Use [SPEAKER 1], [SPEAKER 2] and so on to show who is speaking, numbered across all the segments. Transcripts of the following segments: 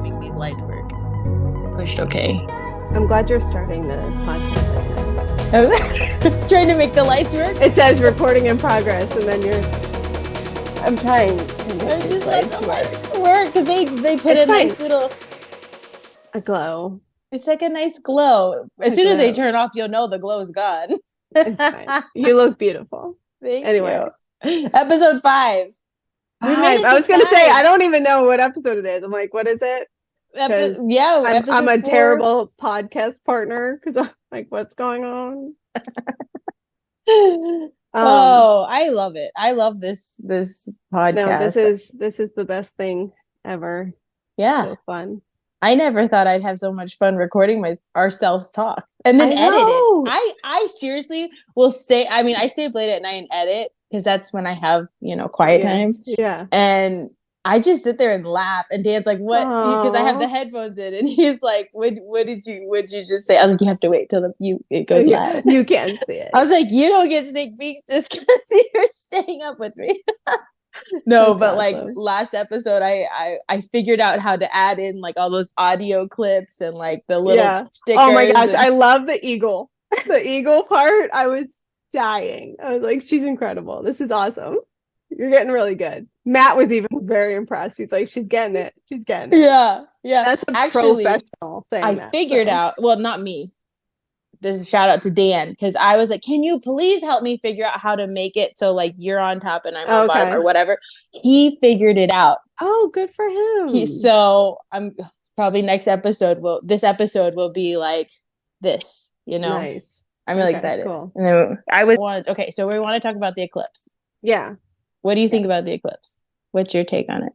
[SPEAKER 1] Make these lights work. I pushed okay.
[SPEAKER 2] I'm glad you're starting the podcast right now.
[SPEAKER 1] I was trying to make the lights work.
[SPEAKER 2] It says recording in progress, and then I'm trying to make
[SPEAKER 1] I
[SPEAKER 2] these
[SPEAKER 1] just let
[SPEAKER 2] lights
[SPEAKER 1] the
[SPEAKER 2] work.
[SPEAKER 1] lights work because they put
[SPEAKER 2] It's
[SPEAKER 1] a nice
[SPEAKER 2] fine.
[SPEAKER 1] little.
[SPEAKER 2] A glow.
[SPEAKER 1] It's like a nice glow. As
[SPEAKER 2] A
[SPEAKER 1] soon as they
[SPEAKER 2] glow.
[SPEAKER 1] turn off, you'll know the glow's gone.
[SPEAKER 2] It's fine. You look beautiful.
[SPEAKER 1] Thank
[SPEAKER 2] Anyway.
[SPEAKER 1] you. Episode 5. We made it
[SPEAKER 2] I
[SPEAKER 1] to
[SPEAKER 2] was gonna
[SPEAKER 1] 5.
[SPEAKER 2] say I don't even know what episode it is. I'm like, what is it?
[SPEAKER 1] I'm
[SPEAKER 2] I'm a
[SPEAKER 1] episode 4.
[SPEAKER 2] terrible podcast partner because I'm like, what's going on?
[SPEAKER 1] I love it. I love this podcast.
[SPEAKER 2] No, this is the best thing ever.
[SPEAKER 1] Yeah.
[SPEAKER 2] So fun.
[SPEAKER 1] I never thought I'd have so much fun recording ourselves talk and then edit it. I seriously will stay. I mean, I stay up late at night and edit because that's when I have, quiet times.
[SPEAKER 2] Yeah.
[SPEAKER 1] And I just sit there and laugh. And Dan's like, "What?" Because I have the headphones in, and he's like, "What did you just say?" I was like, "You have to wait till it goes live.
[SPEAKER 2] You can't see it."
[SPEAKER 1] I was like, "You don't get sneak peeks just because you're staying up with me." No, but awesome. Like last episode, I figured out how to add in like all those audio clips and like the little stickers.
[SPEAKER 2] Oh my gosh, I love the eagle. The eagle part, I was dying. I was like, she's incredible. This is awesome. You're getting really good. Matt was even very impressed. He's like, she's getting it. She's getting it.
[SPEAKER 1] Yeah.
[SPEAKER 2] That's actually professional saying
[SPEAKER 1] I figured out. Well, not me. This is a shout out to Dan because I was like, can you please help me figure out how to make it so like you're on top and I'm on bottom or whatever. He figured it out.
[SPEAKER 2] Oh, good for him.
[SPEAKER 1] So I'm probably this episode will be like this,
[SPEAKER 2] Nice.
[SPEAKER 1] I'm really excited.
[SPEAKER 2] Cool.
[SPEAKER 1] And then so we want to talk about the eclipse.
[SPEAKER 2] Yeah.
[SPEAKER 1] What do you think about the eclipse? What's your take on it?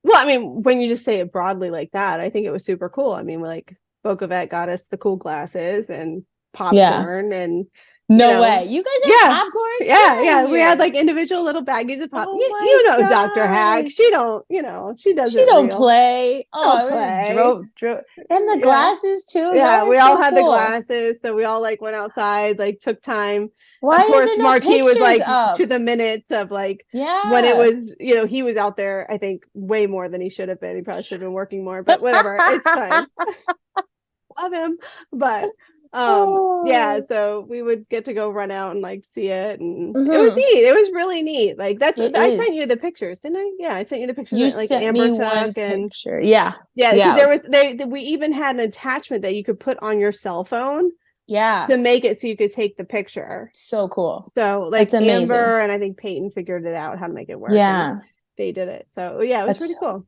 [SPEAKER 2] Well, I mean, when you just say it broadly like that, I think it was super cool. I mean, like Bocavet got us the cool glasses and popcorn and
[SPEAKER 1] no way. You guys have popcorn?
[SPEAKER 2] Yeah. We had like individual little baggies of popcorn.
[SPEAKER 1] Oh
[SPEAKER 2] Dr. Hack. She don't
[SPEAKER 1] play. Drove. And the glasses too.
[SPEAKER 2] Yeah, we all had the glasses. So we all like went outside, like took time.
[SPEAKER 1] Why
[SPEAKER 2] of course,
[SPEAKER 1] is
[SPEAKER 2] Marquis was like
[SPEAKER 1] up?
[SPEAKER 2] to the minutes of like when it was, he was out there, I think, way more than he should have been. He probably should have been working more, but whatever. It's fine. Love him. But so we would get to go run out and like see it, and it was neat. It was really neat. Like I sent you the pictures, didn't I? Yeah, I sent you the pictures.
[SPEAKER 1] You
[SPEAKER 2] that, like
[SPEAKER 1] sent
[SPEAKER 2] Amber
[SPEAKER 1] me
[SPEAKER 2] took
[SPEAKER 1] one
[SPEAKER 2] and
[SPEAKER 1] picture. Yeah.
[SPEAKER 2] We even had an attachment that you could put on your cell phone.
[SPEAKER 1] Yeah.
[SPEAKER 2] To make it so you could take the picture.
[SPEAKER 1] So cool.
[SPEAKER 2] So like Amber and I think Peyton figured it out how to make it work.
[SPEAKER 1] Yeah.
[SPEAKER 2] They did it. So yeah, it was pretty cool.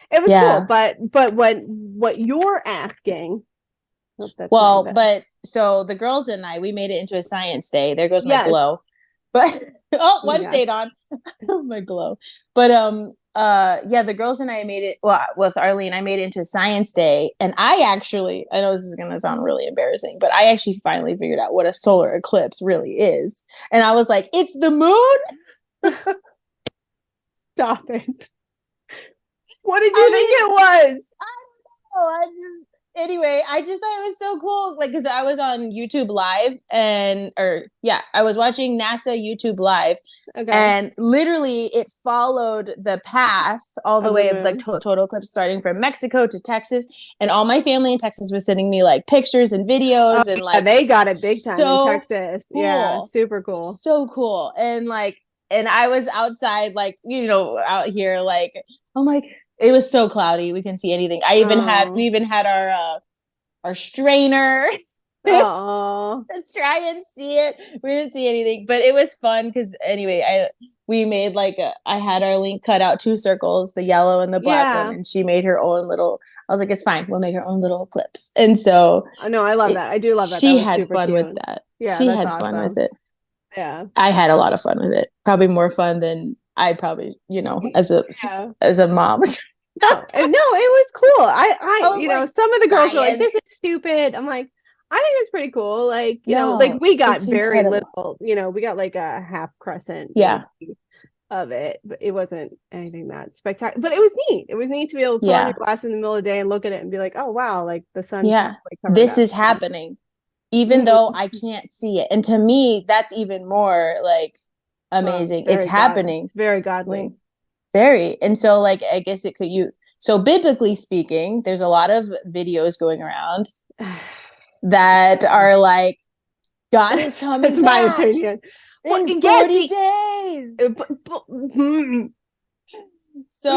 [SPEAKER 2] It was cool, but what you're asking.
[SPEAKER 1] So the girls and I, we made it into a science day. There goes my glow. But one stayed on. My glow. But the girls and I made it with Arlene, I made it into science day. And I know this is gonna sound really embarrassing, but I actually finally figured out what a solar eclipse really is. And I was like, it's the moon.
[SPEAKER 2] Stop it. What did you think it was?
[SPEAKER 1] I don't know. Anyway, I just thought it was so cool. Like, because I was on YouTube Live I was watching NASA YouTube Live. Okay. And literally it followed the path all the way of like total eclipse starting from Mexico to Texas. And all my family in Texas was sending me like pictures and videos and like
[SPEAKER 2] they got it big time in Texas.
[SPEAKER 1] Cool.
[SPEAKER 2] Yeah, super cool.
[SPEAKER 1] So cool. And I was outside, like, out here, like, I'm like, it was so cloudy. We couldn't see anything. We even had our strainer to try and see it. We didn't see anything, but it was fun because anyway, we made I had Arlene cut out 2 circles, the yellow and the black one, and she made her own little. I was like, it's fine. We'll make her own little eclipse. And so,
[SPEAKER 2] no, I love that. I do love that.
[SPEAKER 1] She had fun with that. Yeah, she had fun with it.
[SPEAKER 2] Yeah,
[SPEAKER 1] I had a lot of fun with it. Probably more fun than I probably, as a mom.
[SPEAKER 2] No, it was cool. Some of the girls were like, this is stupid. I'm like, I think it's pretty cool. Like, you know, like we got very
[SPEAKER 1] incredible.
[SPEAKER 2] little, you know, we got like a half crescent of it, but it wasn't anything that spectacular. But it was neat. It was neat to be able to put on your glass in the middle of the day and look at it and be like, oh wow, like the sun's like
[SPEAKER 1] this is happening, even though I can't see it. And to me, that's even more like amazing. It's happening.
[SPEAKER 2] It's very godly.
[SPEAKER 1] Very. And so like I guess it could so biblically speaking, there's a lot of videos going around that are like God is coming
[SPEAKER 2] That's
[SPEAKER 1] back
[SPEAKER 2] my opinion.
[SPEAKER 1] in 40 days. So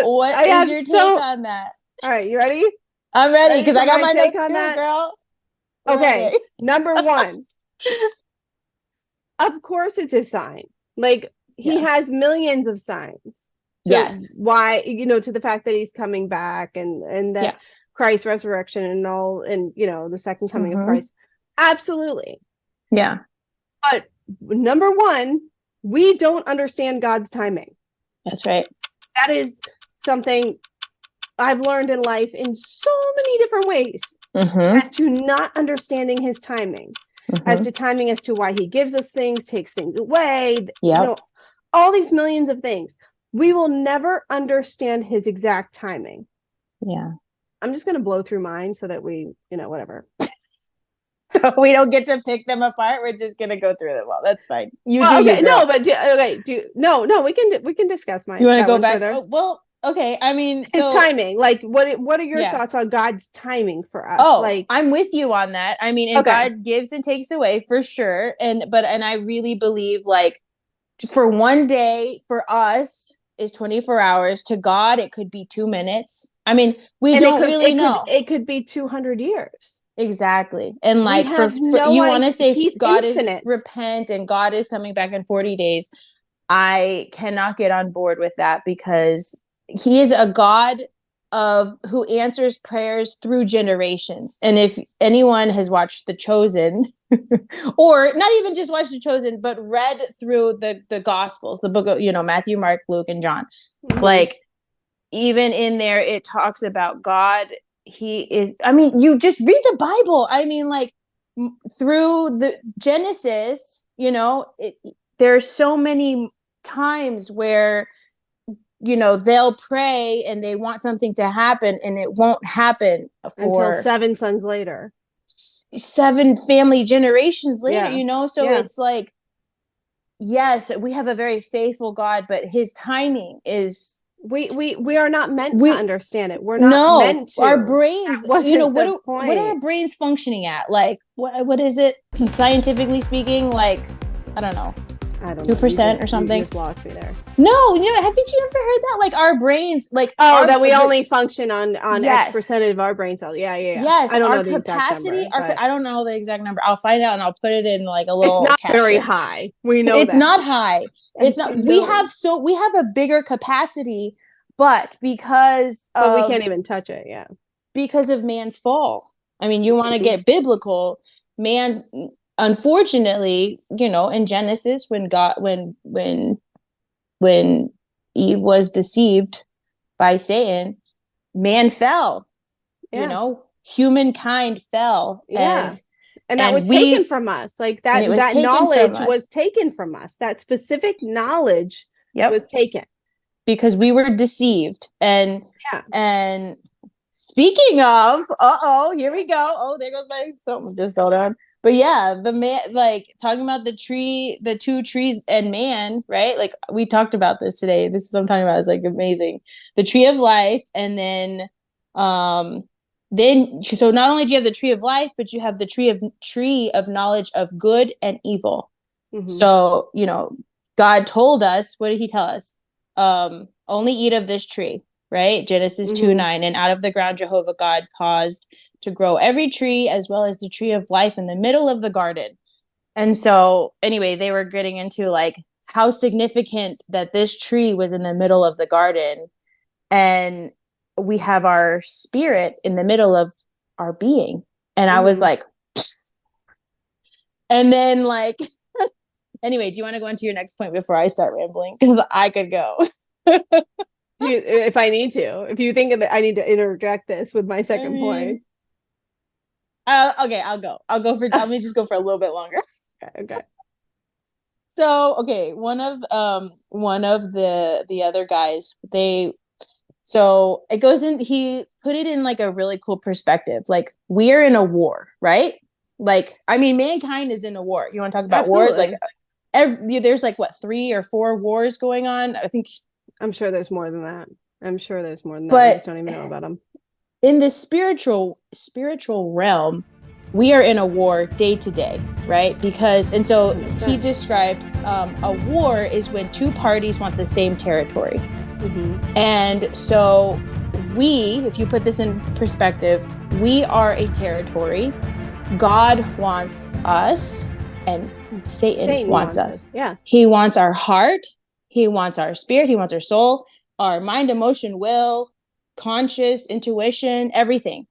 [SPEAKER 1] what is your take on that?
[SPEAKER 2] All right, you ready?
[SPEAKER 1] I'm ready because I got my notes too, girl.
[SPEAKER 2] Okay, number one. Of course it's a sign. Like he has millions of signs.
[SPEAKER 1] Yes.
[SPEAKER 2] Why, you know, to the fact that he's coming back and that Christ's resurrection and all, and you know, the second coming of Christ. Absolutely.
[SPEAKER 1] Yeah.
[SPEAKER 2] But number one, we don't understand God's timing.
[SPEAKER 1] That's right.
[SPEAKER 2] That is something I've learned in life in so many different ways as to not understanding his timing, as to timing as to why he gives us things, takes things away, you know, all these millions of things. We will never understand his exact timing.
[SPEAKER 1] Yeah.
[SPEAKER 2] I'm just going to blow through mine so that we, you know, whatever.
[SPEAKER 1] We don't get to pick them apart. We're just going to go through them. Well, that's fine.
[SPEAKER 2] We can discuss mine.
[SPEAKER 1] You want to go back? Oh, well, okay. I mean,
[SPEAKER 2] his timing. Like, what are your thoughts on God's timing for us?
[SPEAKER 1] Oh,
[SPEAKER 2] like,
[SPEAKER 1] I'm with you on that. I mean, and God gives and takes away for sure. And I really believe like for one day for us is 24 hours. To God, it could be 2 minutes. I mean, we don't really know.
[SPEAKER 2] It could be 200 years.
[SPEAKER 1] Exactly. And like you want to say God is repent and God is coming back in 40 days. I cannot get on board with that because he is a God who answers prayers through generations. And if anyone has watched The Chosen or not even just watched The Chosen, but read through the Gospels, the book of, you know, Matthew, Mark, Luke, and John, like even in there, it talks about God. He is, I mean, you just read the Bible. I mean, like through the Genesis, you know, there's so many times where, you know, they'll pray and they want something to happen and it won't happen
[SPEAKER 2] until 7 sons later,
[SPEAKER 1] 7 family generations later, you know? So it's like, yes, we have a very faithful God, but his timing is,
[SPEAKER 2] we are not meant to understand it. We're not meant to.
[SPEAKER 1] Our brains, you know, what are our brains functioning at? Like, what is it scientifically speaking? Like, I don't know. 2% or something.
[SPEAKER 2] You just lost me there.
[SPEAKER 1] No, you know, haven't you ever heard that? Like our brains, like
[SPEAKER 2] that we only function on X percentage of our brain cells. Yeah.
[SPEAKER 1] Yes, I don't know the capacity. Exact number, I don't know the exact number. I'll find out and I'll put it in like a little.
[SPEAKER 2] It's not
[SPEAKER 1] caption.
[SPEAKER 2] Very high. We know
[SPEAKER 1] it's not high. It's not. We have a bigger capacity, but we can't
[SPEAKER 2] even touch it. Yeah,
[SPEAKER 1] because of man's fall. I mean, you want to get biblical, man. Unfortunately, you know, in Genesis, when Eve was deceived by Satan, man fell. You know, humankind fell, and
[SPEAKER 2] that was taken from us. Like that knowledge was taken from us. That specific knowledge was taken
[SPEAKER 1] because we were deceived. And speaking of, here we go. Oh, there goes my something. Just hold on. But yeah, the man, like talking about the 2 trees and man, right? Like we talked about this today. This is what I'm talking about. It's like amazing. The tree of life. And then so not only do you have the tree of life, but you have the tree of knowledge of good and evil. So, you know, God told us, what did he tell us? Only eat of this tree, right? Genesis 2:9. And out of the ground, Jehovah God caused to grow every tree as well as the tree of life in the middle of the garden. And so anyway, they were getting into like how significant that this tree was in the middle of the garden. And we have our spirit in the middle of our being. And I was like, and then like, anyway, do you want to go into your next point before I start rambling? Because I could go.
[SPEAKER 2] If I need to, if you think that I need to interject this with my second point.
[SPEAKER 1] Okay, let me just go for a little bit longer.
[SPEAKER 2] Okay.
[SPEAKER 1] So, okay, one of the other guys, so it goes in, he put it in like a really cool perspective. Like, we're in a war, right? Like, I mean, mankind is in a war. You want to talk about wars? Like, there's like what, 3 or 4 wars going on, I think.
[SPEAKER 2] I'm sure there's more than that. We just don't even know about them.
[SPEAKER 1] In the spiritual realm, we are in a war day to day, right? Because, and so he described a war is when 2 parties want the same territory. And so if you put this in perspective, we are a territory. God wants us, and Satan wants us.
[SPEAKER 2] Yeah.
[SPEAKER 1] He wants our heart. He wants our spirit. He wants our soul, our mind, emotion, will, conscious, intuition, everything.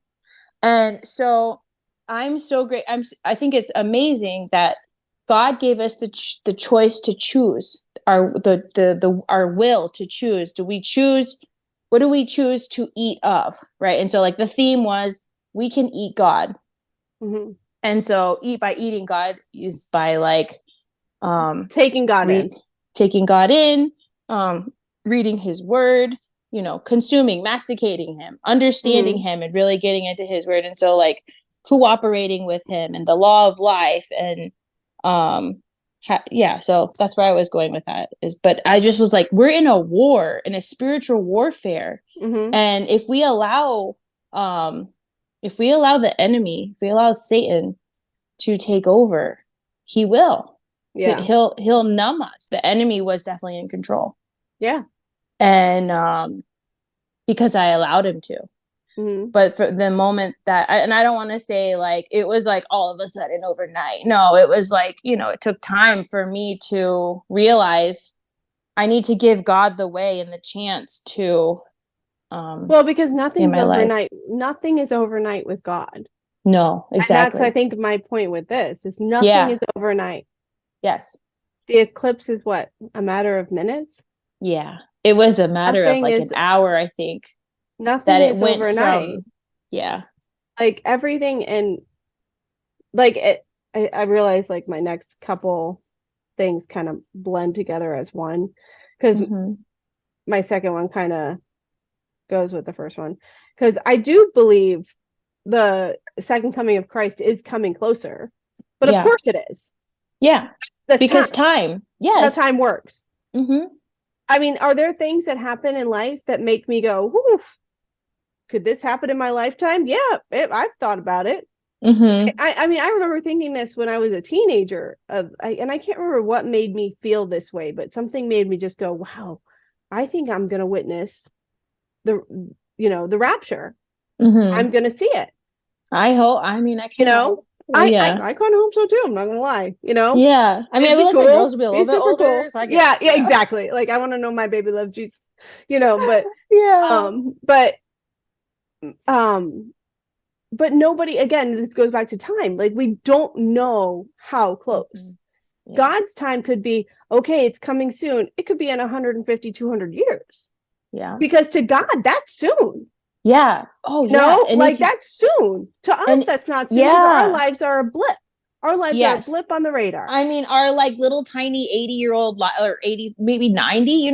[SPEAKER 1] And so I'm so great. I think it's amazing that God gave us the choice to choose, our will to choose. What do we choose to eat of, right? And so, like, the theme was, we can eat God. And so eating God is by, like,
[SPEAKER 2] taking God
[SPEAKER 1] in, reading his word, consuming, masticating him, understanding him, and really getting into his word. And so, like, cooperating with him and the law of life. And so that's where I was going with that but I just was like, we're in a war, in a spiritual warfare. And if we allow the enemy, if we allow Satan to take over, he will. Yeah. He'll numb us. The enemy was definitely in control.
[SPEAKER 2] Yeah.
[SPEAKER 1] And because I allowed him to. But for the moment that I don't want to say like it was like all of a sudden overnight. No, it was like, it took time for me to realize I need to give God the way and the chance to
[SPEAKER 2] because nothing's overnight. Nothing is overnight with God.
[SPEAKER 1] No, exactly.
[SPEAKER 2] And that's, I think, my point with this is nothing is overnight.
[SPEAKER 1] Yes.
[SPEAKER 2] The eclipse is what? A matter of minutes?
[SPEAKER 1] Yeah. It was a matter of like an hour, I think.
[SPEAKER 2] Nothing that it went overnight.
[SPEAKER 1] Yeah.
[SPEAKER 2] Like everything, and like I realized like my next couple things kind of blend together as one, because my second one kind of goes with the first one, because I do believe the second coming of Christ is coming closer, but of course it is.
[SPEAKER 1] Yeah. Because time. Yes.
[SPEAKER 2] That's how time works. I mean, are there things that happen in life that make me go, woof, could this happen in my lifetime? Yeah, I've thought about it. I mean, I remember thinking this when I was a teenager, and I can't remember what made me feel this way, but something made me just go, wow, I think I'm going to witness the rapture. I'm going to see it.
[SPEAKER 1] I hope. I mean, I can.
[SPEAKER 2] I kind of hope so too. I'm not gonna lie.
[SPEAKER 1] Yeah. I mean, I would like my girls to be a little bit older.
[SPEAKER 2] Cool. So yeah, exactly. Like, I want to know my baby love Jesus. But but nobody. Again, this goes back to time. Like, we don't know how close. God's time could be, okay, it's coming soon. It could be in 150, 200 years.
[SPEAKER 1] Yeah.
[SPEAKER 2] Because to God, that's soon.
[SPEAKER 1] Yeah. Oh, yeah.
[SPEAKER 2] No, like, that's soon. To us, that's not soon, because our lives are a blip. Our lives are a blip on the radar.
[SPEAKER 1] I mean, our like little tiny 80-year-old or 80, maybe 90,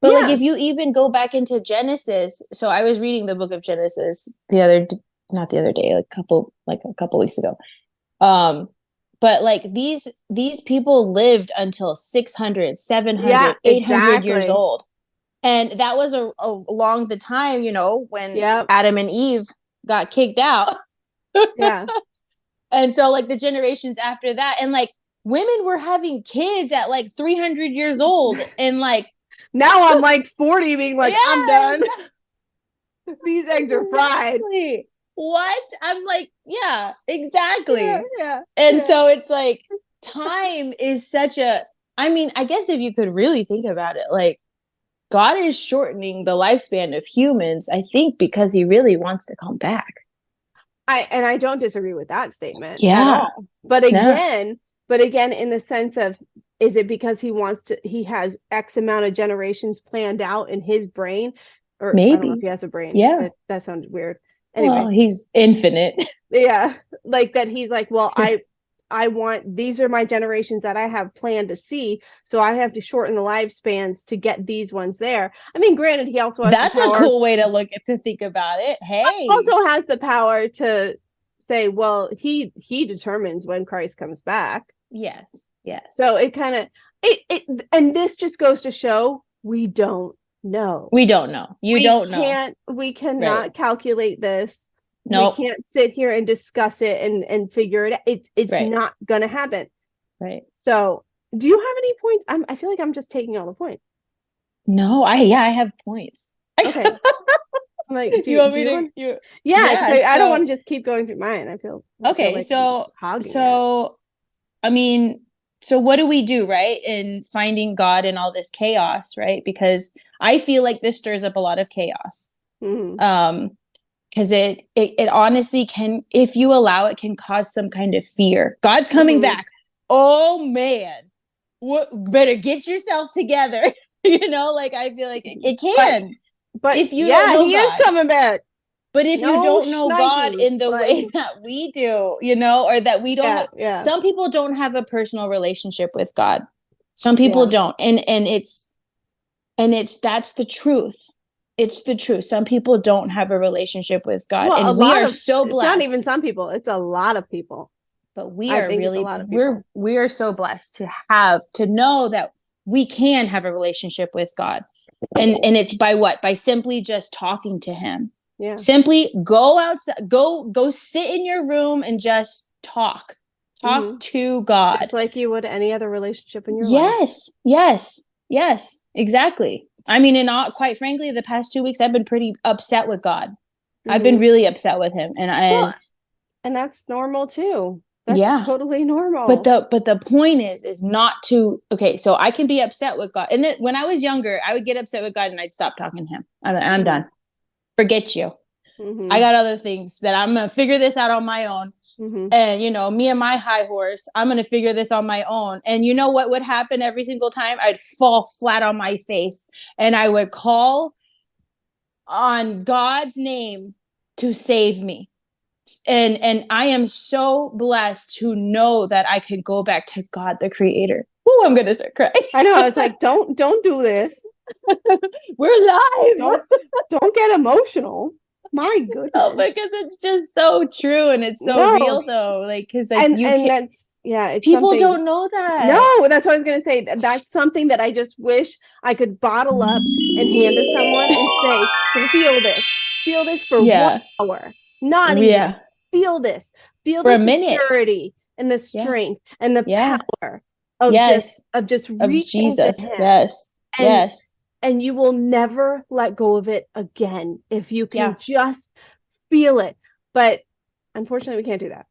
[SPEAKER 1] But like, if you even go back into Genesis, so I was reading the book of Genesis not the other day, like a couple weeks ago. But like these people lived until 600, 700, 800 years old. And that was along the time, when Adam and Eve got kicked out.
[SPEAKER 2] Yeah.
[SPEAKER 1] And so like the generations after that, and like women were having kids at like 300 years old. And like
[SPEAKER 2] now I'm like 40 being like, I'm done. These eggs are fried.
[SPEAKER 1] What? I'm like, yeah, exactly. Yeah. And so it's like time is I mean, I guess if you could really think about it, like, God is shortening the lifespan of humans, I think, because he really wants to come back.
[SPEAKER 2] I don't disagree with that statement at all. But again, in the sense of, is it because he has X amount of generations planned out in his brain? Or maybe. I don't know if he has a brain. Yeah. That sounds weird. anyway.
[SPEAKER 1] Well, he's infinite.
[SPEAKER 2] Yeah. Like that he's like, well, I want, these are my generations that I have planned to see. So I have to shorten the lifespans to get these ones there. I mean, granted, he also has
[SPEAKER 1] That's a cool way to think about it. Hey.
[SPEAKER 2] Also has the power to say, well, he determines when Christ comes back.
[SPEAKER 1] Yes. Yes.
[SPEAKER 2] So it kind of, and this just goes to show we don't know.
[SPEAKER 1] We don't know. You don't know.
[SPEAKER 2] We cannot calculate this.
[SPEAKER 1] Nope.
[SPEAKER 2] We can't sit here and discuss it and figure it out. It's not gonna happen.
[SPEAKER 1] Right.
[SPEAKER 2] So do you have any points? I feel like I'm just taking all the points.
[SPEAKER 1] No, I have points.
[SPEAKER 2] Okay. I'm like, do
[SPEAKER 1] you want me
[SPEAKER 2] do
[SPEAKER 1] to?
[SPEAKER 2] I don't want to just keep going through mine. I feel
[SPEAKER 1] okay.
[SPEAKER 2] Like
[SPEAKER 1] I mean, so what do we do, right? In finding God in all this chaos, right? Because I feel like this stirs up a lot of chaos.
[SPEAKER 2] Mm-hmm.
[SPEAKER 1] Because it honestly can, if you allow it, can cause some kind of fear. God's coming back. Oh man, better get yourself together. Like I feel like it can.
[SPEAKER 2] But
[SPEAKER 1] if you don't know
[SPEAKER 2] he
[SPEAKER 1] God,
[SPEAKER 2] is coming back.
[SPEAKER 1] But if you don't know God in the way that we do, or that we don't, some people don't have a personal relationship with God. Some people don't. And it's that's the truth. It's the truth. Some people don't have a relationship with God.
[SPEAKER 2] Well,
[SPEAKER 1] and we are so blessed.
[SPEAKER 2] It's not even some people. It's a lot of people.
[SPEAKER 1] But we are really, we are so blessed to know that we can have a relationship with God. And it's by what? By simply just talking to him.
[SPEAKER 2] Yeah.
[SPEAKER 1] Simply go outside, go sit in your room and just talk to God.
[SPEAKER 2] Just like you would any other relationship in your life.
[SPEAKER 1] Yes, exactly. I mean, quite frankly, the past 2 weeks, I've been pretty upset with God. I've been really upset with him. And
[SPEAKER 2] that's normal too. That's totally normal.
[SPEAKER 1] But the point is not to, okay, so I can be upset with God. And then when I was younger, I would get upset with God and I'd stop talking to him. I'm done. Forget you. I got other things that I'm going to figure this out on my own. And, me and my high horse, I'm going to figure this on my own. And you know what would happen every single time? I'd fall flat on my face and I would call on God's name to save me. And I am so blessed to know that I can go back to God, the creator. Oh, I'm going to start crying.
[SPEAKER 2] I know. I was like, don't do this.
[SPEAKER 1] We're live.
[SPEAKER 2] Don't get emotional. My goodness.
[SPEAKER 1] Oh, because it's just so true and it's so real though. Like, because it's people don't know that.
[SPEAKER 2] No, that's what I was gonna say. That's something that I just wish I could bottle up and hand to someone and say, feel this for 1 hour. Not even feel this. Feel
[SPEAKER 1] for
[SPEAKER 2] the security and the strength and the power of just reaching
[SPEAKER 1] Jesus.
[SPEAKER 2] to him.
[SPEAKER 1] Yes.
[SPEAKER 2] And you will never let go of it again if you can just feel it. But unfortunately, we can't do that.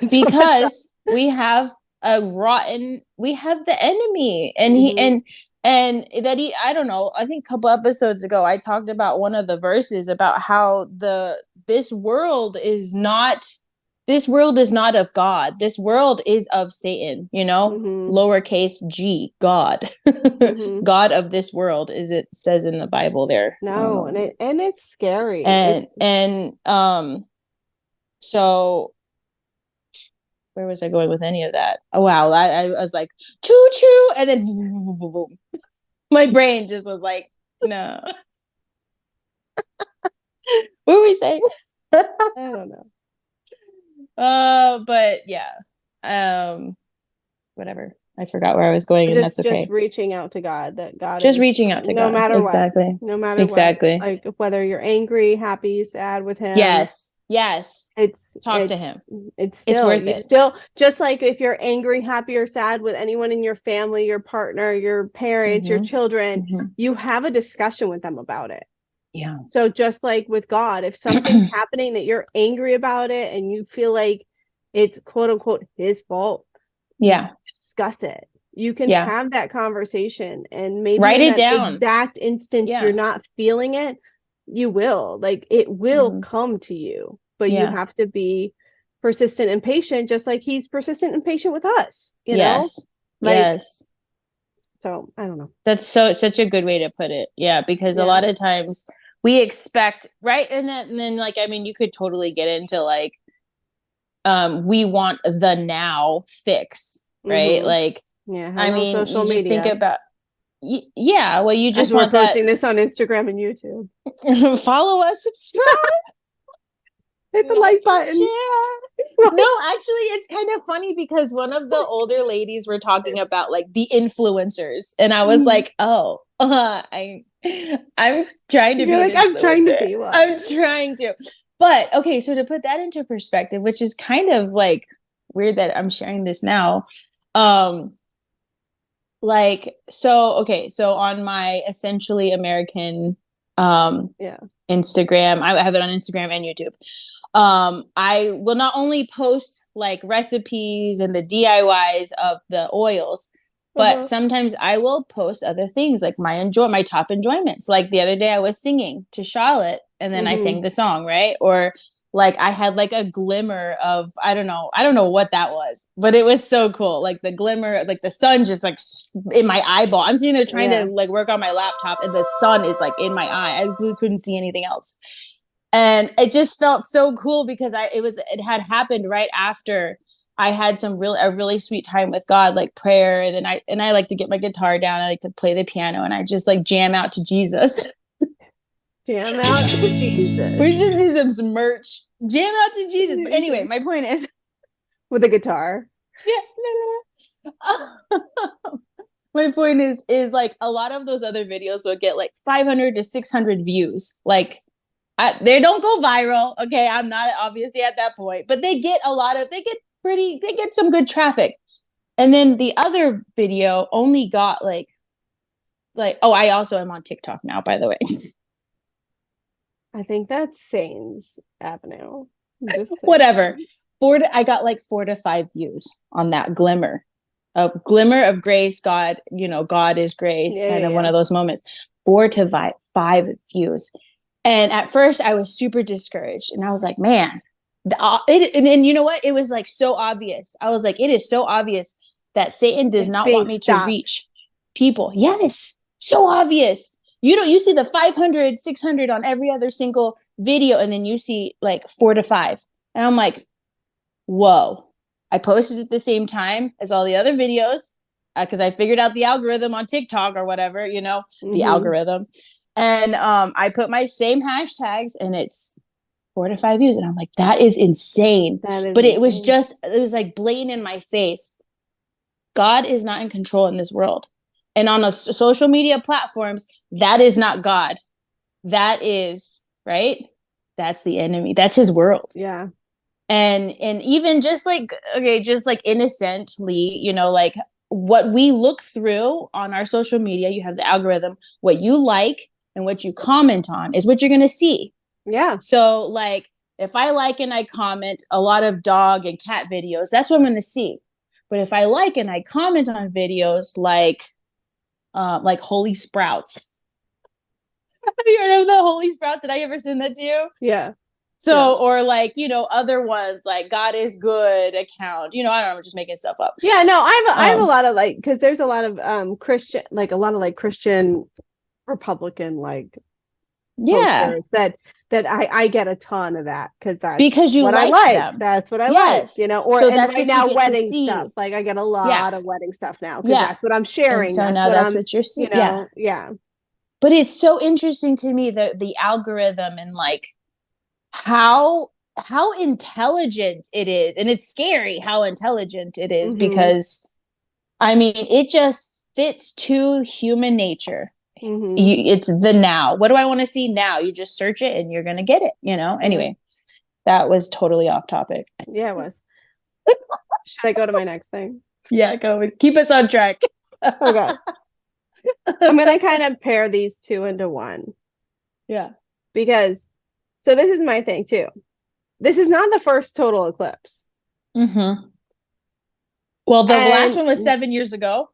[SPEAKER 1] Because we have we have the enemy. And I don't know, I think a couple episodes ago, I talked about one of the verses about how this world is not of God. This world is of Satan, lowercase g, God. God of this world, is it says in the Bible there.
[SPEAKER 2] No, and it's scary.
[SPEAKER 1] So where was I going with any of that? Oh wow, I was like choo choo, and then boom, boom, boom. My brain just was like, no. What were we saying?
[SPEAKER 2] I don't know.
[SPEAKER 1] But whatever. I forgot where I was going, and that's okay.
[SPEAKER 2] Just reaching out to God. That God
[SPEAKER 1] just reaching out to God,
[SPEAKER 2] no matter
[SPEAKER 1] exactly.
[SPEAKER 2] what. No matter what. Like whether you're angry, happy, sad with him.
[SPEAKER 1] Yes.
[SPEAKER 2] Talk
[SPEAKER 1] to him.
[SPEAKER 2] It's worth it. Still, just like if you're angry, happy, or sad with anyone in your family, your partner, your parents, your children, you have a discussion with them about it.
[SPEAKER 1] Yeah.
[SPEAKER 2] So just like with God, if something's happening that you're angry about it and you feel like it's quote unquote his fault, discuss it. You can have that conversation, and maybe
[SPEAKER 1] write
[SPEAKER 2] in
[SPEAKER 1] it down.
[SPEAKER 2] Exact instance you're not feeling it, you will. Like it will come to you, but you have to be persistent and patient, just like he's persistent and patient with us. You know? So I don't know.
[SPEAKER 1] That's such a good way to put it. Yeah, because a lot of times we expect, right? And then like, I mean, you could totally get into like, we want the now fix, right?
[SPEAKER 2] Mm-hmm.
[SPEAKER 1] Like,
[SPEAKER 2] Yeah.
[SPEAKER 1] I
[SPEAKER 2] Hello,
[SPEAKER 1] mean,
[SPEAKER 2] social
[SPEAKER 1] you just think
[SPEAKER 2] media.
[SPEAKER 1] about, yeah, well, you
[SPEAKER 2] As
[SPEAKER 1] just
[SPEAKER 2] we're
[SPEAKER 1] want that.
[SPEAKER 2] posting this on Instagram and YouTube.
[SPEAKER 1] Follow us, subscribe,
[SPEAKER 2] Hit the
[SPEAKER 1] like
[SPEAKER 2] like
[SPEAKER 1] and
[SPEAKER 2] button.
[SPEAKER 1] share. No, actually, it's kind of funny because one of the older ladies were talking about like the influencers, and I was like, oh, I'm trying to
[SPEAKER 2] You're
[SPEAKER 1] be an
[SPEAKER 2] like, I'm trying to
[SPEAKER 1] influencer.
[SPEAKER 2] be one.
[SPEAKER 1] I'm trying to. But okay, so to put that into perspective, which is kind of like weird that I'm sharing this now. Like, so okay, so on my essentially American Instagram, I have it on Instagram and YouTube. I will not only post like recipes and the DIYs of the oils, but sometimes I will post other things like my top enjoyments. Like the other day I was singing to Charlotte and then I sang the song, right? Or like I had like a glimmer of I don't know what that was, but it was so cool. Like the glimmer, like the sun just like in my eyeball. I'm sitting there trying to like work on my laptop and the sun is like in my eye. I really couldn't see anything else. And it just felt so cool because it had happened right after I had a really sweet time with God, like prayer, and then I like to get my guitar down, I like to play the piano, and I just like jam out to Jesus.
[SPEAKER 2] Jam out to Jesus.
[SPEAKER 1] We should do some merch. Jam out to Jesus. But anyway, my point is
[SPEAKER 2] with a guitar.
[SPEAKER 1] Yeah. My point is like a lot of those other videos will get like 500 to 600 views. Like they don't go viral. Okay. I'm not obviously at that point, but they get some good traffic. And then the other video only got like, oh, I also am on TikTok now, by the way.
[SPEAKER 2] I think that's Sane's Avenue.
[SPEAKER 1] Whatever. I got like 4 to 5 views on that glimmer of grace. God, God is grace. Kind of one of those moments. 4 to 5 views. And at first I was super discouraged and I was like, man, and then you know what? It was like so obvious. I was like, it is so obvious that Satan does not want me to reach people. Yes. So obvious. You see the 500, 600 on every other single video. And then you see like 4 to 5. And I'm like, whoa. I posted at the same time as all the other videos because I figured out the algorithm on TikTok or whatever, the algorithm. And I put my same hashtags and it's 4 to 5 views. And I'm like, that is insane. But it was like blatant in my face. God is not in control in this world. And on social media platforms, that is not God. That is, right? That's the enemy. That's his world.
[SPEAKER 2] Yeah.
[SPEAKER 1] And even just like innocently, like what we look through on our social media, you have the algorithm, what you like and what you comment on is what you're going to see.
[SPEAKER 2] Yeah.
[SPEAKER 1] So like if I like and I comment a lot of dog and cat videos, that's what I'm going to see. But if I like and I comment on videos like Holy Sprouts. Have you heard of the Holy Sprouts? Did I ever send that to you?
[SPEAKER 2] Yeah.
[SPEAKER 1] So, or like, other ones like God is Good account, I don't know, I'm just making stuff up.
[SPEAKER 2] Yeah, no, I have a lot of like, cause there's a lot of Christian, like a lot of like Christian Republican, like posters that I get a ton of that because you what I like. Them. That's what I like, or so and right now wedding stuff. Like I get a lot of wedding stuff now because that's what I'm sharing.
[SPEAKER 1] And so that's what you're seeing.
[SPEAKER 2] Yeah.
[SPEAKER 1] But it's so interesting to me the algorithm and like how intelligent it is, and it's scary how intelligent it is because I mean it just fits to human nature. It's the now. What do I want to see now? You just search it and you're gonna get it. Anyway, that was totally off topic.
[SPEAKER 2] Yeah, it was. Should I go to my next thing?
[SPEAKER 1] Yeah, go. Keep us on track.
[SPEAKER 2] Okay. I'm gonna kind of pair these two into one.
[SPEAKER 1] Yeah.
[SPEAKER 2] Because so this is my thing too. This is not the first total eclipse.
[SPEAKER 1] Well, the last one was 7 years ago.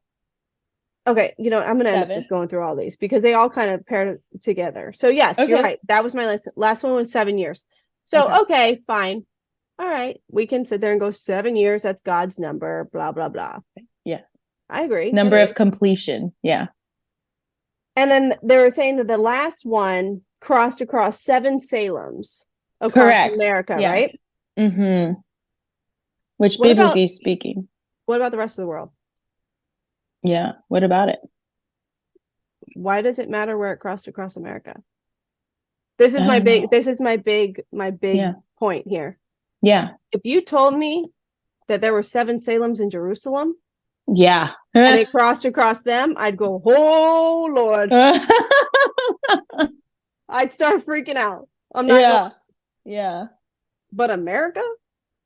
[SPEAKER 2] Okay, I'm gonna end up just going through all these because they all kind of paired together. So yes, you're right. That was my last one was 7 years. So okay, fine. All right, we can sit there and go 7 years. That's God's number. Blah blah blah.
[SPEAKER 1] Yeah,
[SPEAKER 2] I agree.
[SPEAKER 1] Number of completion. Yeah.
[SPEAKER 2] And then they were saying that the last one crossed across 7 Salems across
[SPEAKER 1] Correct.
[SPEAKER 2] America,
[SPEAKER 1] Yeah.
[SPEAKER 2] right?
[SPEAKER 1] Mm-hmm. Which,
[SPEAKER 2] What about
[SPEAKER 1] biblically speaking.
[SPEAKER 2] What about the rest of the world?
[SPEAKER 1] Yeah. What about it?
[SPEAKER 2] Why does it matter where it crossed across America? This is
[SPEAKER 1] I
[SPEAKER 2] my
[SPEAKER 1] don't
[SPEAKER 2] big
[SPEAKER 1] know.
[SPEAKER 2] this is my big
[SPEAKER 1] Yeah.
[SPEAKER 2] point here.
[SPEAKER 1] Yeah.
[SPEAKER 2] If you told me that there were 7 Salems in Jerusalem
[SPEAKER 1] Yeah.
[SPEAKER 2] and it crossed across them, I'd go, oh Lord. I'd start freaking out. I'm not
[SPEAKER 1] Yeah.
[SPEAKER 2] going,
[SPEAKER 1] Yeah.
[SPEAKER 2] but America?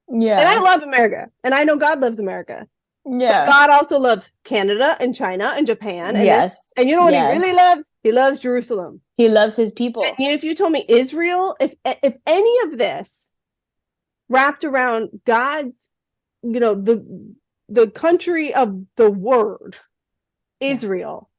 [SPEAKER 1] Yeah.
[SPEAKER 2] And I love America. And I know God loves America. But
[SPEAKER 1] Yeah.
[SPEAKER 2] God also loves Canada and China and Japan and
[SPEAKER 1] Yes.
[SPEAKER 2] this. And you know what he
[SPEAKER 1] Yes.
[SPEAKER 2] really loves? He loves Jerusalem.
[SPEAKER 1] He loves his people.
[SPEAKER 2] And if you told me Israel, if any of this wrapped around God's, you know, the country of the word, Israel.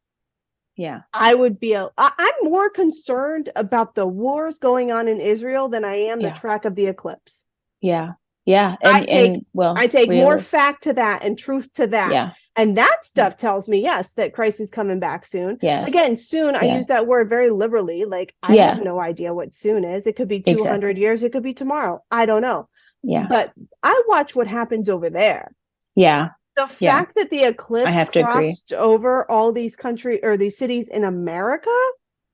[SPEAKER 1] Yeah.
[SPEAKER 2] I would be I'm more concerned about the wars going on in Israel than I am the track of the eclipse.
[SPEAKER 1] Yeah. Yeah.
[SPEAKER 2] I take
[SPEAKER 1] really,
[SPEAKER 2] more fact to that and truth to that.
[SPEAKER 1] Yeah.
[SPEAKER 2] And that stuff tells me, yes, that Christ is coming back soon.
[SPEAKER 1] Yes.
[SPEAKER 2] Again, soon, I use that word very liberally. Like, I have no idea what soon is. It could be 200 years. It could be tomorrow. I don't know.
[SPEAKER 1] Yeah.
[SPEAKER 2] But I watch what happens over there.
[SPEAKER 1] Yeah.
[SPEAKER 2] The fact that the eclipse crossed over all these countries or these cities in America.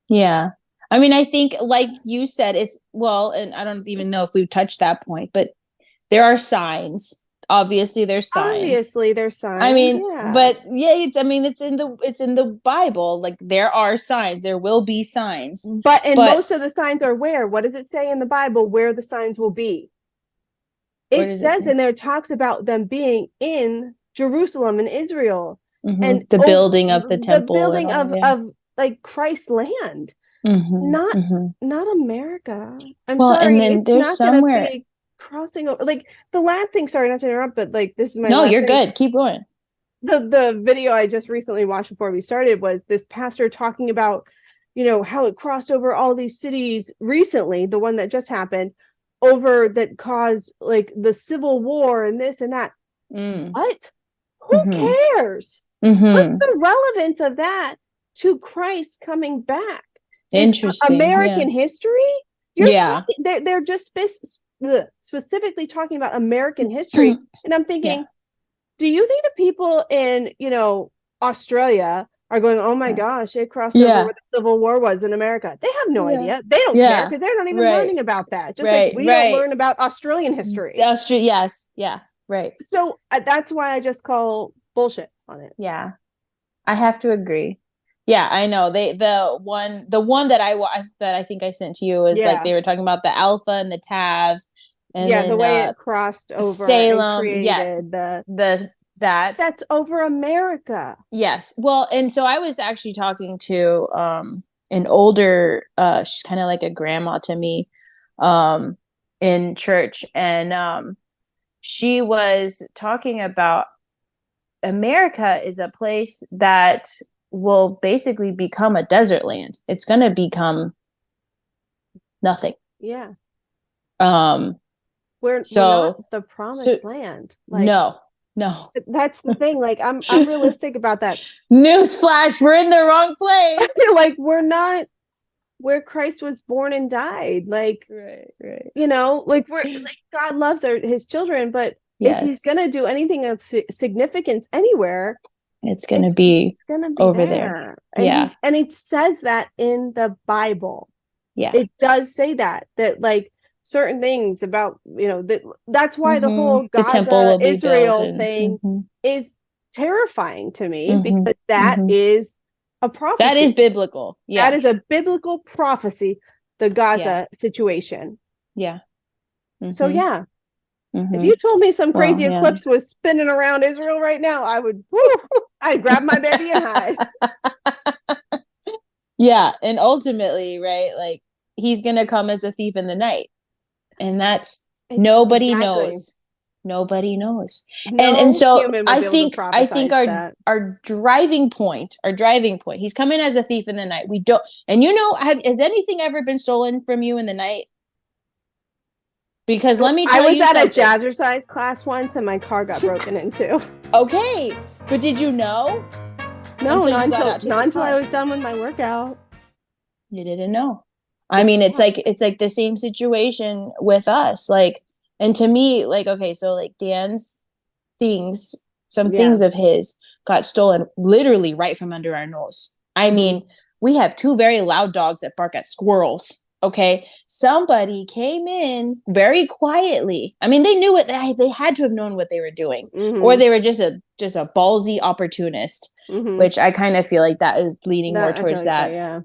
[SPEAKER 1] Yeah. I mean, I think, like you said, it's, well, and I don't even know if we've touched that point, but there are signs. Obviously there's signs. I mean, but it's in the Bible. Like, there are signs. There will be signs.
[SPEAKER 2] But most of the signs are where? What does it say in the Bible where the signs will be? It says in there, it talks about them being in Jerusalem and Israel.
[SPEAKER 1] Mm-hmm. And the building of the temple.
[SPEAKER 2] The building of like Christ's land.
[SPEAKER 1] Mm-hmm.
[SPEAKER 2] Not America. I'm
[SPEAKER 1] sorry. And then
[SPEAKER 2] it's
[SPEAKER 1] there's
[SPEAKER 2] not
[SPEAKER 1] somewhere
[SPEAKER 2] gonna be crossing over. Like, the last thing, sorry not to interrupt, but like, this is my
[SPEAKER 1] No,
[SPEAKER 2] last
[SPEAKER 1] you're
[SPEAKER 2] thing.
[SPEAKER 1] good. Keep going.
[SPEAKER 2] The video I just recently watched before we started was this pastor talking about, you know, how it crossed over all these cities recently, the one that just happened, over that caused like the Civil War and this and that. What? Who cares? What's the relevance of that to Christ coming back?
[SPEAKER 1] Interesting.
[SPEAKER 2] American history? They're just specifically talking about American history. And I'm thinking, do you think the people in, you know, Australia are going, oh my gosh, it crossed over where the Civil War was in America? They have no idea. They don't care because they're not even learning about that. Just like we don't learn about Australian history.
[SPEAKER 1] Yes. Yeah. Right.
[SPEAKER 2] So that's why I just call bullshit on it.
[SPEAKER 1] Yeah. I have to agree. Yeah, I know. The one that I think I sent to you is like they were talking about the Alpha and the Tavs, and then,
[SPEAKER 2] the way it crossed over
[SPEAKER 1] Salem.
[SPEAKER 2] And
[SPEAKER 1] yes,
[SPEAKER 2] that's over America.
[SPEAKER 1] Yes. Well, and so I was actually talking to an older, she's kind of like a grandma to me, in church, and she was talking about America is a place that will basically become a desert land. It's going to become nothing.
[SPEAKER 2] Yeah.
[SPEAKER 1] We're
[SPEAKER 2] not the promised land.
[SPEAKER 1] Like, no.
[SPEAKER 2] That's the thing. Like, I'm realistic about that.
[SPEAKER 1] Newsflash, we're in the wrong place.
[SPEAKER 2] Like, we're not where Christ was born and died. Like,
[SPEAKER 1] right.
[SPEAKER 2] You know, like, we're like, God loves his children, but if he's gonna do anything of significance anywhere, it's gonna be
[SPEAKER 1] over there.
[SPEAKER 2] And it says that in the Bible.
[SPEAKER 1] Yeah,
[SPEAKER 2] it does say that like certain things about, you know, that's why the whole Gaza Israel thing is terrifying to me, because that is a prophecy.
[SPEAKER 1] That is biblical. Yeah,
[SPEAKER 2] that is a biblical prophecy. The Gaza situation.
[SPEAKER 1] Yeah.
[SPEAKER 2] So yeah. If you told me some crazy eclipse was spinning around Israel right now, I'd grab my baby and hide.
[SPEAKER 1] Yeah, and ultimately, right, like, he's gonna come as a thief in the night, and that's nobody knows. Nobody knows. And so I think our driving point. He's coming as a thief in the night. We don't. And you know, has anything ever been stolen from you in the night? Because let me tell you something.
[SPEAKER 2] I was at a jazzercise class once and my car got broken into.
[SPEAKER 1] Okay. But did you know?
[SPEAKER 2] No, not until I was done with my workout.
[SPEAKER 1] You didn't know. I mean, it's like the same situation with us. Like, and to me, like, okay, so like Dan's things, some things of his got stolen literally right from under our nose. I mean, we have two very loud dogs that bark at squirrels. Okay. Somebody came in very quietly. I mean, they knew what they had to have known what they were doing, or they were just a ballsy opportunist, which I kind of feel like that is leaning more towards that.
[SPEAKER 2] Yeah.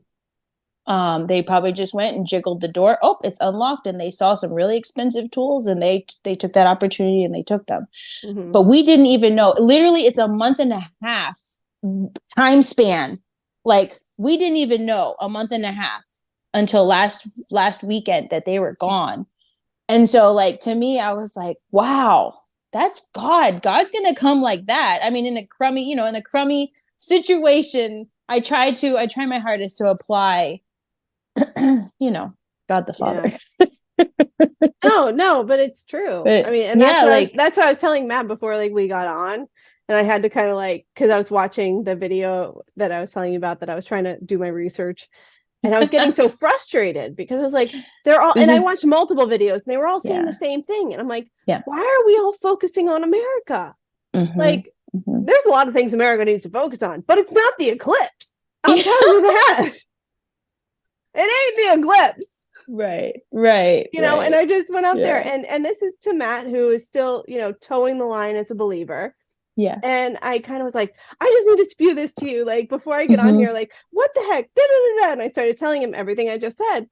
[SPEAKER 1] They probably just went and jiggled the door. Oh, it's unlocked, and they saw some really expensive tools, and they took that opportunity and they took them. But we didn't even know. Literally, it's a month and a half time span. Like, we didn't even know a month and a half until last weekend that they were gone. And so, like, to me, I was like, wow, that's God. God's gonna come like that. I mean, in a crummy situation, I try my hardest to apply God the Father.
[SPEAKER 2] No, but it's true. But, I mean, and that's what I was telling Matt before, like, we got on, and I had to kind of like, because I was watching the video that I was telling you about, that I was trying to do my research, and I was getting so frustrated because I was like, I watched multiple videos and they were all saying the same thing, and I'm like, why are we all focusing on America? Like, there's a lot of things America needs to focus on, but it's not the eclipse. I'll tell you that. It ain't the eclipse.
[SPEAKER 1] Right.
[SPEAKER 2] You know, and I just went out there, and this is to Matt, who is still, towing the line as a believer.
[SPEAKER 1] Yeah.
[SPEAKER 2] And I kind of was like, I just need to spew this to you, like, before I get on here, like, what the heck? Da-da-da-da. And I started telling him everything I just said.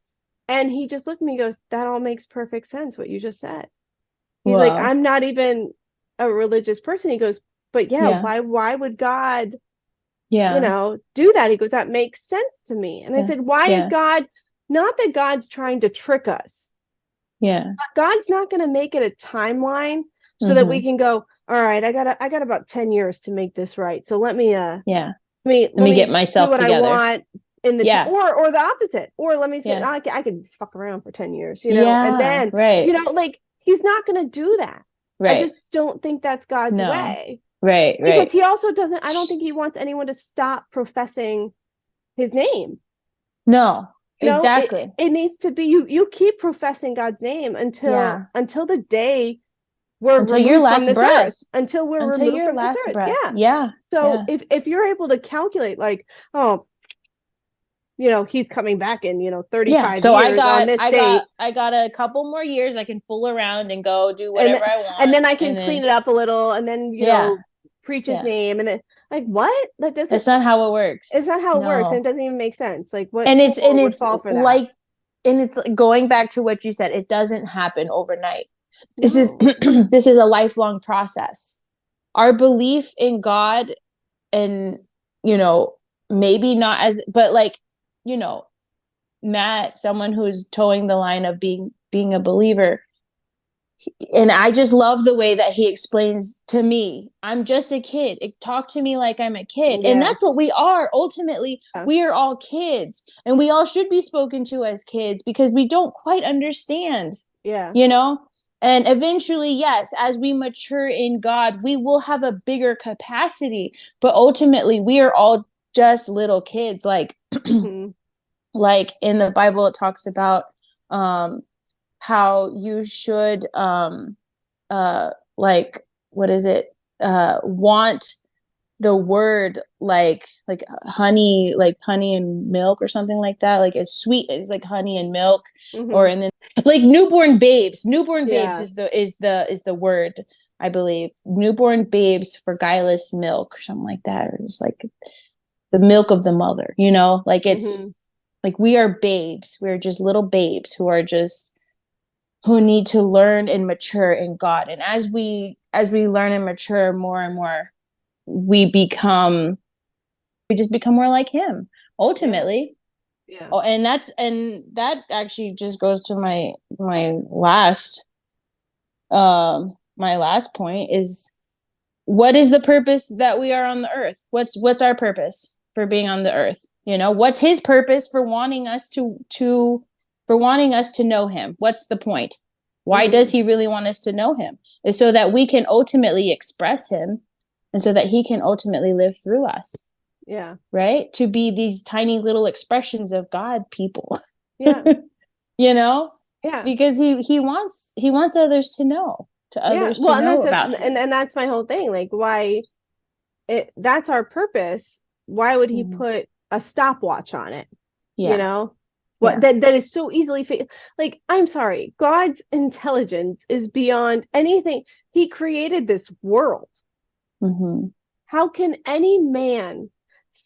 [SPEAKER 2] And he just looked at me and goes, that all makes perfect sense, what you just said. He's like, I'm not even a religious person. He goes, but why would God do that? He goes, that makes sense to me. And I said, why is God, not that God's trying to trick us, but God's not going to make it a timeline so that we can go, all right, I got about 10 years to make this right, so let me let me get myself do what together. I want in the or the opposite, or let me say, I can fuck around for 10 years, and then like, he's not going to do that. I just don't think that's God's way. Because he also doesn't, I don't think he wants anyone to stop professing his name.
[SPEAKER 1] No, exactly.
[SPEAKER 2] It needs to be, you keep professing God's name until the day we're
[SPEAKER 1] until your last breath.
[SPEAKER 2] Earth, until we're removed your from last this earth. Breath.
[SPEAKER 1] Yeah.
[SPEAKER 2] So if you're able to calculate, like, he's coming back in 35
[SPEAKER 1] so
[SPEAKER 2] years on this date.
[SPEAKER 1] I got a couple more years. I can fool around and go do whatever I want,
[SPEAKER 2] and then I can clean it up a little, and then preach his name, and then, like, what? Like,
[SPEAKER 1] that's not how it works.
[SPEAKER 2] It's not how it works, and it doesn't even make sense. Like, what?
[SPEAKER 1] And it's fall for that? Like, and it's going back to what you said. It doesn't happen overnight. This is a lifelong process. Our belief in God, and maybe not as, but like, Matt, someone who's towing the line of being a believer, and I just love the way that he explains to me, I'm just a kid. Talk to me like I'm a kid. And that's what we are. Ultimately, we are all kids, and we all should be spoken to as kids, because we don't quite understand. And eventually, yes, as we mature in God, we will have a bigger capacity. But ultimately, we are all just little kids. Like, like in the Bible, it talks about how you should, like, what is it? Want the word like honey, and milk, or something like that. Like, it's sweet. It's like honey and milk. Or, and then, like, newborn babes is the word, I believe. Newborn babes for guileless milk, or something like that. Or just like the milk of the mother, like, it's like, we are babes. We're just little babes who need to learn and mature in God. And as we learn and mature more and more, we just become more like him, ultimately. Oh, and that actually just goes to my last point is, what is the purpose that we are on the earth? What's our purpose for being on the earth? What's his purpose for wanting us to know him? What's the point? Why does he really want us to know him? It's so that we can ultimately express him, and so that he can ultimately live through us. Right? To be these tiny little expressions of God, people.
[SPEAKER 2] Yeah.
[SPEAKER 1] You know?
[SPEAKER 2] Yeah.
[SPEAKER 1] Because he wants others to know,
[SPEAKER 2] Yeah.
[SPEAKER 1] to
[SPEAKER 2] Well, and
[SPEAKER 1] know about him.
[SPEAKER 2] and that's my whole thing. Like, why that's our purpose. Why would he put a stopwatch on it?
[SPEAKER 1] Yeah.
[SPEAKER 2] You know? What that is so easily like, I'm sorry, God's intelligence is beyond anything. He created this world. How can any man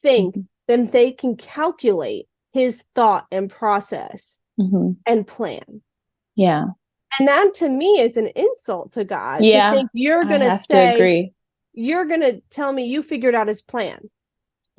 [SPEAKER 2] think that they can calculate his thought and process and plan?
[SPEAKER 1] Yeah.
[SPEAKER 2] And that to me is an insult to God, to
[SPEAKER 1] Yeah.
[SPEAKER 2] think you're
[SPEAKER 1] I
[SPEAKER 2] gonna
[SPEAKER 1] have to
[SPEAKER 2] say,
[SPEAKER 1] agree.
[SPEAKER 2] you're gonna tell me you figured out his plan.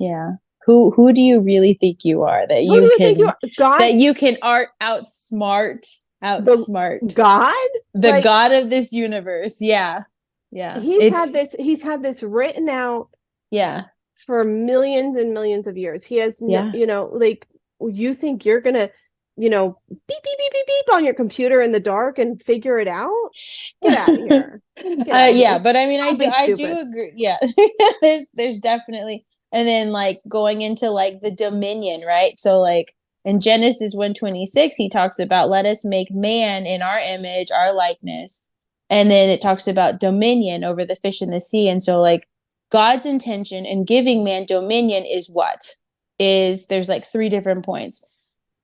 [SPEAKER 1] Yeah. Who do you really think you are, that
[SPEAKER 2] Who do
[SPEAKER 1] you
[SPEAKER 2] you think you
[SPEAKER 1] can
[SPEAKER 2] are? God,
[SPEAKER 1] that you can outsmart
[SPEAKER 2] the God,
[SPEAKER 1] the
[SPEAKER 2] like,
[SPEAKER 1] God of this universe? Yeah. Yeah.
[SPEAKER 2] he's had this written out
[SPEAKER 1] Yeah.
[SPEAKER 2] for millions and millions of years. He has no,
[SPEAKER 1] Yeah.
[SPEAKER 2] like, you think you're gonna, beep beep beep beep beep on your computer in the dark and figure it out? Get out of here. Get out of
[SPEAKER 1] Yeah,
[SPEAKER 2] here.
[SPEAKER 1] but I mean,
[SPEAKER 2] Don't be
[SPEAKER 1] I do
[SPEAKER 2] stupid.
[SPEAKER 1] agree. Yeah. There's definitely, and then like going into like the dominion, right? So like in Genesis 1:26, he talks about, let us make man in our image, our likeness. And then it talks about dominion over the fish in the sea. And so like God's intention in giving man dominion is what? Is there's like three different points.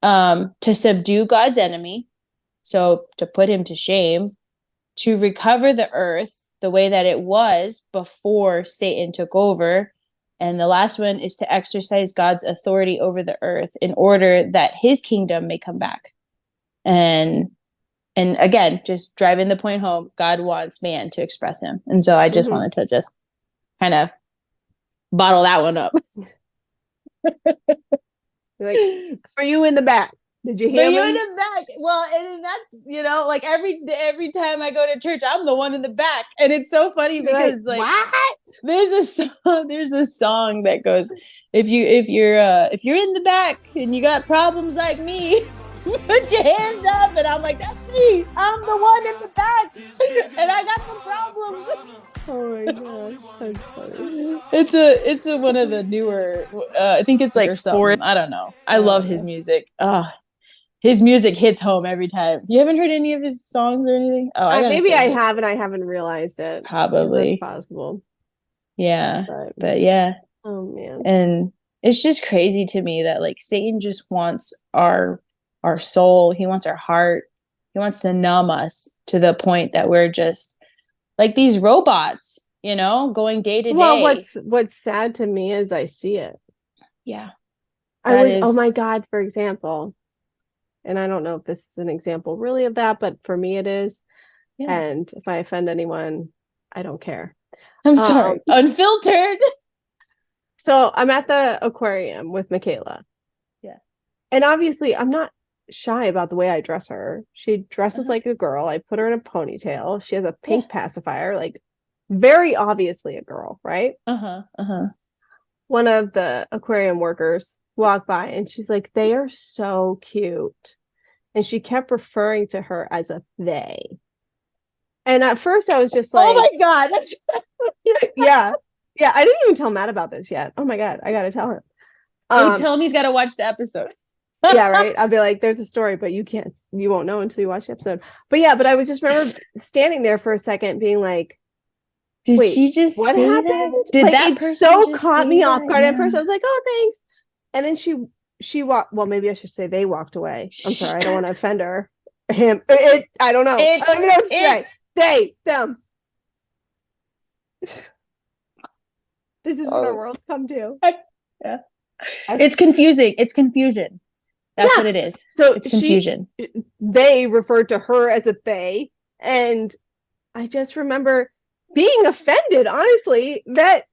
[SPEAKER 1] To subdue God's enemy, so to put him to shame, to recover the earth the way that it was before Satan took over. And the last one is to exercise God's authority over the earth in order that his kingdom may come back. And again, just driving the point home, God wants man to express him. And so I just wanted to just kind of bottle that one up.
[SPEAKER 2] Like, for you in the back. Did you hear
[SPEAKER 1] But you
[SPEAKER 2] me?
[SPEAKER 1] in the back. Well, and that's, like every time I go to church, I'm the one in the back. And it's so funny because like
[SPEAKER 2] what?
[SPEAKER 1] There's a song that goes, if you're in the back and you got problems like me, put your hands up. And I'm like, that's me. I'm the one in the back. And I got some problems.
[SPEAKER 2] Oh my gosh, that's funny.
[SPEAKER 1] It's a one of the newer, I think it's like four. I don't know. I love his music. His music hits home every time. You haven't heard any of his songs or anything? Oh, I gotta
[SPEAKER 2] maybe I
[SPEAKER 1] send it.
[SPEAKER 2] have, and I haven't realized it.
[SPEAKER 1] Probably.
[SPEAKER 2] That's possible.
[SPEAKER 1] Yeah. But yeah.
[SPEAKER 2] Oh man.
[SPEAKER 1] And it's just crazy to me that like Satan just wants our soul. He wants our heart. He wants to numb us to the point that we're just like these robots, going day to day.
[SPEAKER 2] Well, what's sad to me is I see it.
[SPEAKER 1] Yeah.
[SPEAKER 2] Oh my God, for example, and I don't know if this is an example really of that, but for me it is. Yeah. And if I offend anyone, I don't care.
[SPEAKER 1] I'm sorry. Unfiltered.
[SPEAKER 2] So I'm at the aquarium with Michaela.
[SPEAKER 1] Yeah.
[SPEAKER 2] And obviously I'm not shy about the way I dress her. She dresses like a girl. I put her in a ponytail. She has a pink pacifier, like very obviously a girl, right? One of the aquarium workers walked by and she's like, they are so cute. And she kept referring to her as a they. And at first I was just like,
[SPEAKER 1] oh my God.
[SPEAKER 2] yeah. Yeah. I didn't even tell Matt about this yet. Oh my God. I got to tell him.
[SPEAKER 1] Tell him he's got to watch the episode.
[SPEAKER 2] Yeah, right. I'll be like, there's a story, but you won't know until you watch the episode. But yeah, but I would just remember standing there for a second being like,
[SPEAKER 1] did she just
[SPEAKER 2] what
[SPEAKER 1] say
[SPEAKER 2] happened?
[SPEAKER 1] That? Did
[SPEAKER 2] like,
[SPEAKER 1] that
[SPEAKER 2] it
[SPEAKER 1] person
[SPEAKER 2] so
[SPEAKER 1] just
[SPEAKER 2] caught me off guard.
[SPEAKER 1] Yeah.
[SPEAKER 2] At first I was like, oh, thanks. And then she walked, well, maybe I should say they walked away. I'm sorry, I don't want to offend her. Him. I don't know. I don't even know what to say. They, them. This is what our world's come to.
[SPEAKER 1] Yeah. It's confusing. It's confusion. That's what it is. So it's confusion.
[SPEAKER 2] They referred to her as a they. And I just remember being offended, honestly, that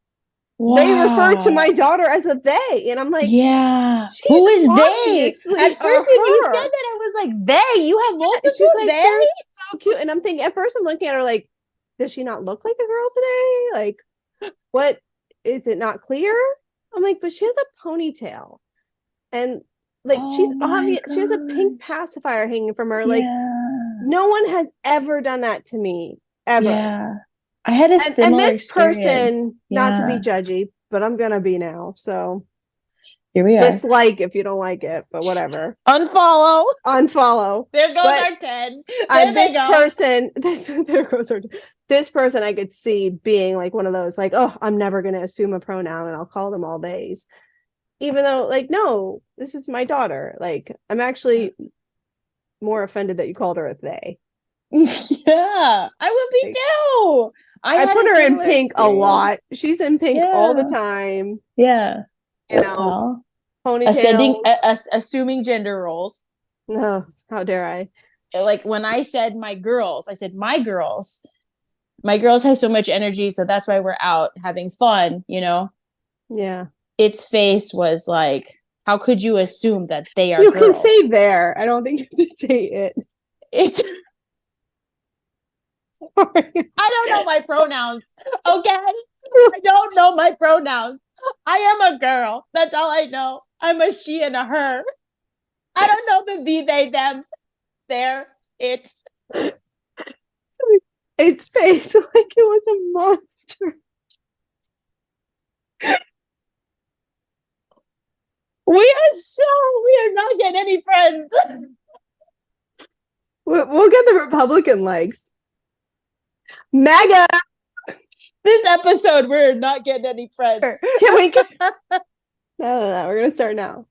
[SPEAKER 2] they referred to my daughter as a they. And I'm like,
[SPEAKER 1] yeah, who is they? At first, when you said that, I was like, they? You have multiple
[SPEAKER 2] she's like,
[SPEAKER 1] they?
[SPEAKER 2] they're so cute. And I'm thinking, at first I'm looking at her like, does she not look like a girl today? Like, what? Is it not clear? I'm like, but she has a ponytail. And like, she's obvious. She has a pink pacifier hanging from her. Like, no one has ever done that to me, ever.
[SPEAKER 1] Yeah. I had a similar
[SPEAKER 2] and this
[SPEAKER 1] experience.
[SPEAKER 2] person, not to be judgy, but I'm gonna be now. So
[SPEAKER 1] here we are.
[SPEAKER 2] Dislike if you don't like it, but whatever.
[SPEAKER 1] Unfollow. There goes
[SPEAKER 2] but
[SPEAKER 1] our 10. There they go.
[SPEAKER 2] This person I could see being like one of those, like, oh, I'm never going to assume a pronoun and I'll call them all days. Even though, like, no, this is my daughter. Like, I'm actually more offended that you called her a they.
[SPEAKER 1] Yeah, I would be too.
[SPEAKER 2] I put her in pink a lot. She's in pink all the time.
[SPEAKER 1] Yeah.
[SPEAKER 2] You know, ponytail.
[SPEAKER 1] Assuming gender roles.
[SPEAKER 2] No, how dare I?
[SPEAKER 1] Like when I said my girls, I said my girls. My girls have so much energy, so that's why we're out having fun, you know?
[SPEAKER 2] Yeah.
[SPEAKER 1] Its face was like, how could you assume that they are
[SPEAKER 2] you
[SPEAKER 1] girls?
[SPEAKER 2] Can say there. I don't think you have to say it.
[SPEAKER 1] It's I don't know my pronouns. Okay. I don't know my pronouns. I am a girl. That's all I know. I'm a she and a her. I don't know the be, they, them, there, it.
[SPEAKER 2] Its face like it was a monster.
[SPEAKER 1] We are not getting any friends.
[SPEAKER 2] We'll get the Republican likes. MAGA.
[SPEAKER 1] This episode, we're not getting any friends.
[SPEAKER 2] Can we? No. We're gonna start now.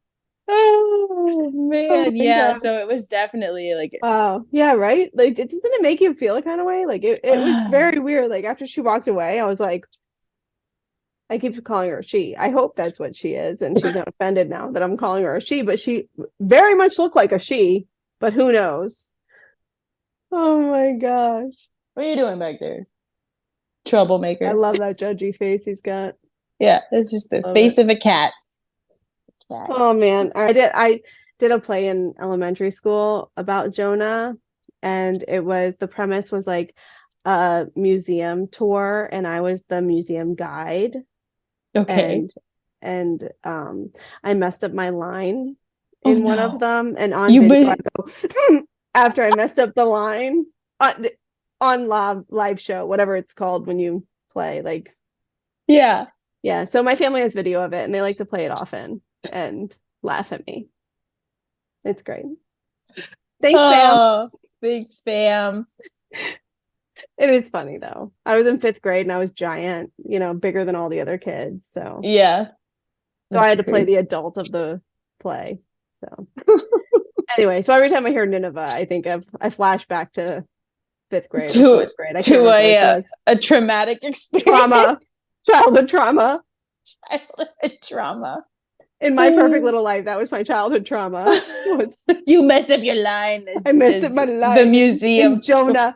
[SPEAKER 1] Oh man, yeah. God. So it was definitely like,
[SPEAKER 2] wow, yeah, right. Like, doesn't it make you feel a kind of way? Like, it was very weird. Like after she walked away, I was like, I keep calling her she. I hope that's what she is, and she's not offended now that I'm calling her a she. But she very much looked like a she. But who knows? Oh my gosh.
[SPEAKER 1] What are you doing back there? Troublemaker.
[SPEAKER 2] I love that judgy face he's got.
[SPEAKER 1] Yeah, it's just the face of a cat.
[SPEAKER 2] Oh man. I did a play in elementary school about Jonah, and the premise was like a museum tour, and I was the museum guide.
[SPEAKER 1] Okay.
[SPEAKER 2] And I messed up my line in one of them, and on video I go after I messed up the line on live show, whatever it's called when you play, like yeah. So my family has video of it, and they like to play it often and laugh at me. It's great. Thanks, fam.
[SPEAKER 1] Thanks, fam.
[SPEAKER 2] It is funny though. I was in 5th grade and I was giant, bigger than all the other kids. So
[SPEAKER 1] yeah.
[SPEAKER 2] So I had to play the adult of the play. So anyway, so every time I hear Nineveh, I think I flash back to 5th grade or 4th grade. I can't remember
[SPEAKER 1] a traumatic experience.
[SPEAKER 2] Childhood trauma. In my perfect little life, that was my childhood trauma.
[SPEAKER 1] You messed up your line.
[SPEAKER 2] I messed up my line.
[SPEAKER 1] The museum.
[SPEAKER 2] In Jonah.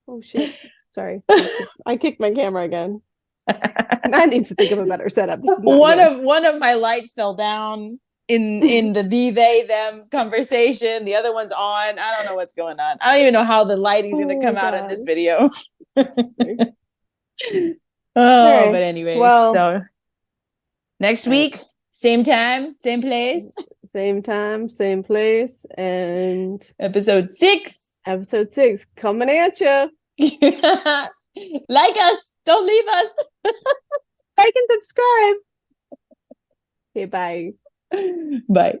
[SPEAKER 2] Oh shit. Sorry. I kicked my camera again. I need to think of a better setup.
[SPEAKER 1] One of my lights fell down in the they, them conversation. The other one's on. I don't know what's going on. I don't even know how the lighting's going to come out in this video. Right. But anyway, so next week, same time, same place.
[SPEAKER 2] Same time, same place, and
[SPEAKER 1] episode 6.
[SPEAKER 2] Episode 6 coming at you.
[SPEAKER 1] Like us, don't leave us.
[SPEAKER 2] Like and subscribe. Okay, bye.
[SPEAKER 1] Bye.